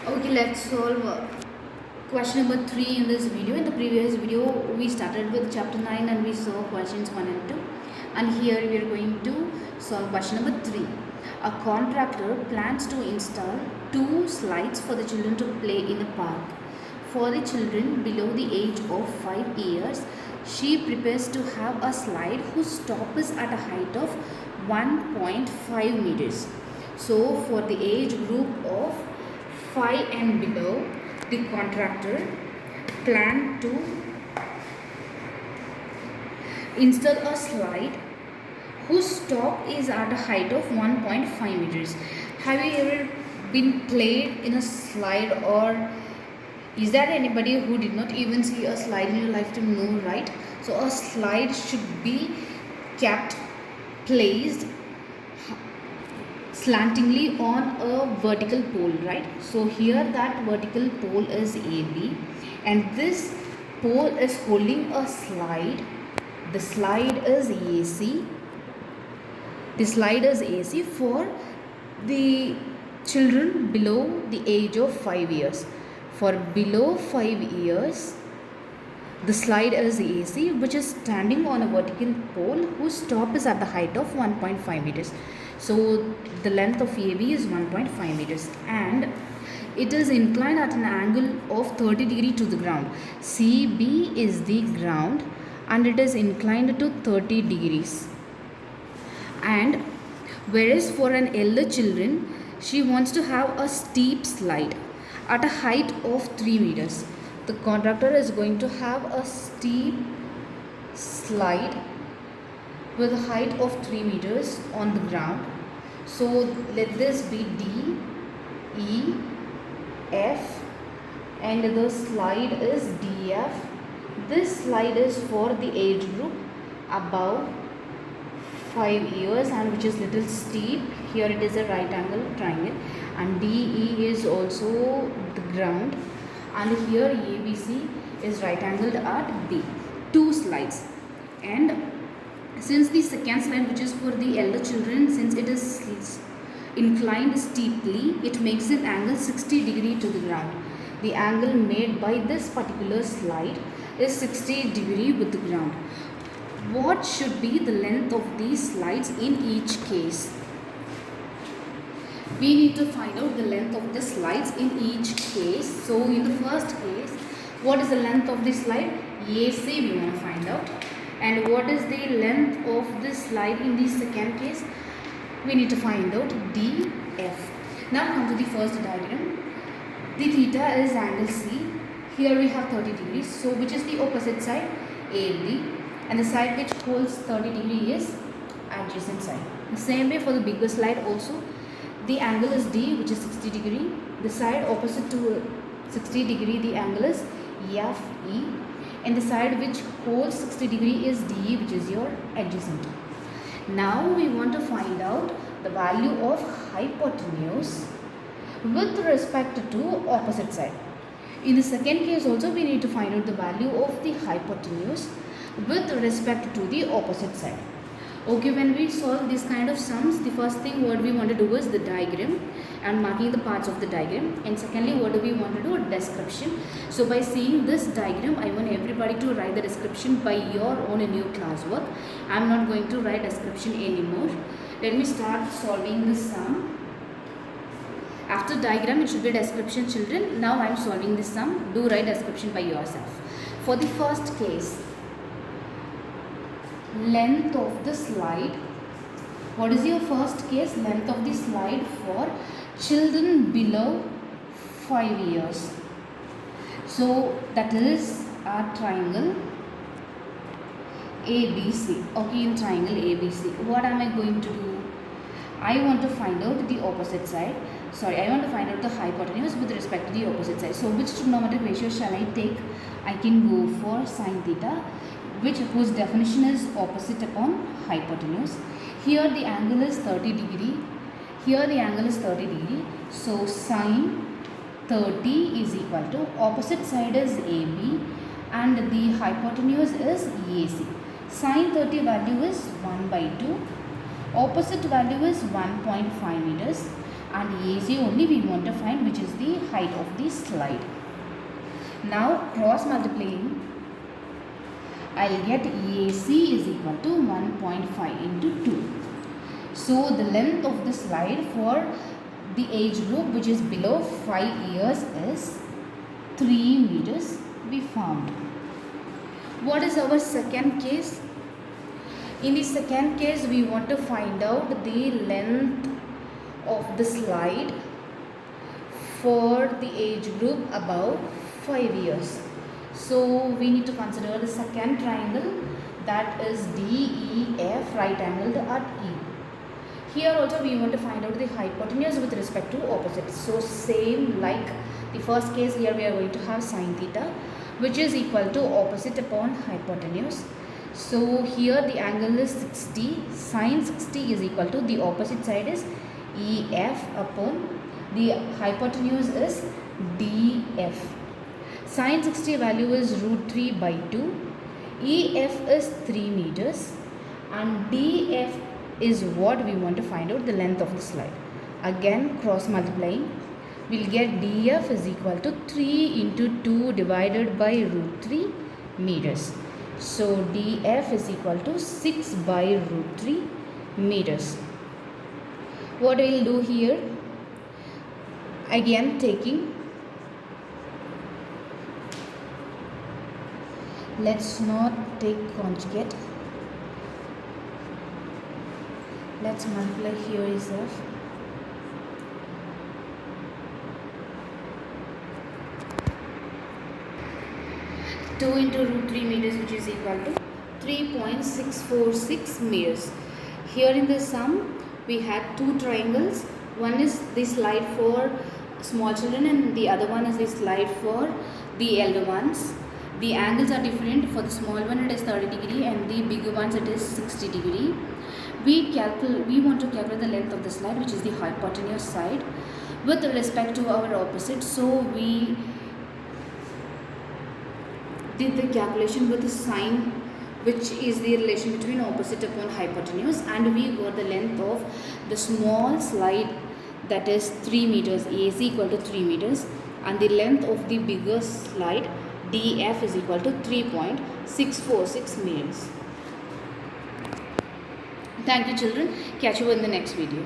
Okay, let's solve question number 3 in this video. In the previous video, we started with chapter 9 and we saw questions 1 and 2. And here we are going to solve question number 3. A contractor plans to install 2 slides for the children to play in a park. For the children below the age of 5 years, she prepares to have a slide whose top is at a height of 1.5 meters. So for the age group of 5 and below, the contractor planned to install a slide whose top is at a height of 1.5 meters. Have you ever been played in a slide, or is there anybody who did not even see a slide in your lifetime? No, right? So a slide should be kept placed slantingly on a vertical pole, right? So here that vertical pole is AB and this pole is holding a slide. The slide is AC. The slide is AC for the children below the age of 5 years. For below 5 years, the slide is AC, which is standing on a vertical pole whose top is at the height of 1.5 meters. So the length of AB is 1.5 meters and it is inclined at an angle of 30 degree to the ground. CB is the ground and it is inclined to 30 degrees. And whereas for an elder children, she wants to have a steep slide at a height of 3 meters. The contractor is going to have a steep slide with a height of 3 meters on the ground. So let this be D, E, F and the slide is DF. This slide is for the age group above 5 years and which is little steep. Here it is a right angle triangle and DE is also the ground and here ABC is right angled at B. 2 slides. And since the second slide, which is for the elder children, since it is inclined steeply, it makes an angle 60 degree to the ground. The angle made by this particular slide is 60 degree with the ground. What should be the length of these slides in each case? We need to find out the length of the slides in each case. So in the first case, what is the length of the slide? AC we want to find out. And what is the length of this slide in the second case? We need to find out DF. Now come to the first diagram. The theta is angle C. Here we have 30 degrees. So which is the opposite side? AB. And the side which holds 30 degree is adjacent side. The same way for the bigger slide also. The angle is D, which is 60 degree. The side opposite to 60 degree, the angle is FE. And the side which holds 60 degree is DE, which is your adjacent. Now we want to find out the value of hypotenuse with respect to opposite side. In the second case also we need to find out the value of the hypotenuse with respect to the opposite side. Okay, when we solve this kind of sums, the first thing what we want to do is the diagram and marking the parts of the diagram, and secondly what do we want to do? A description. So by seeing this diagram, I want everybody to write the description by your own in your classwork. I am not going to write description anymore. Let me start solving this sum. After diagram it should be description, children. Now I am solving this sum. Do write description by yourself. For the first case, length of the slide. What is your first case? Length of the slide for children below 5 years. So that is a triangle ABC. Okay, in triangle ABC, what am I going to do? I want to find out the opposite side. I want to find out the hypotenuse with respect to the opposite side. So which trigonometric ratio shall I take? I can go for sine theta, whose definition is opposite upon hypotenuse. Here the angle is 30 degree. Here the angle is 30 degree. So sine 30 is equal to opposite side is AB and the hypotenuse is AC. Sine 30 value is 1 by 2. Opposite value is 1.5 meters. and AC only we want to find, which is the height of the slide. Now cross multiplying, I'll get AC is equal to 1.5 into 2. So the length of the slide for the age group which is below 5 years is 3 meters we found. What is our second case? In the second case, we want to find out the length of the slide for the age group above 5 years. So we need to consider the second triangle, that is DEF, right angled at E. Here also we want to find out the hypotenuse with respect to opposites. So same like the first case, here we are going to have sine theta, which is equal to opposite upon hypotenuse. So here the angle is 60, sine 60 is equal to the opposite side is EF upon the hypotenuse is DF. Sine 60 value is root 3 by 2, EF is 3 meters and DF is what we want to find out the length of the slide. Again cross multiplying, we'll get DF is equal to 3 into 2 divided by root 3 meters. So DF is equal to 6 by root 3 meters. What we'll do here, again taking, let's not take conjugate, let's multiply here itself. Two into root 3 meters, which is equal to 3.646 meters. Here in the sum, we had two triangles. One is the slide for small children and the other one is the slide for the elder ones. The angles are different. For the small one it is 30 degree and the bigger ones it is 60 degree. We want to calculate the length of the slide, which is the hypotenuse side, with respect to our opposite. So we did the calculation with the sine, which is the relation between opposite upon hypotenuse, and we got the length of the small slide, that is 3 meters, AC equal to 3 meters, and the length of the bigger slide DF is equal to 3.646 meters. Thank you children. Catch you in the next video.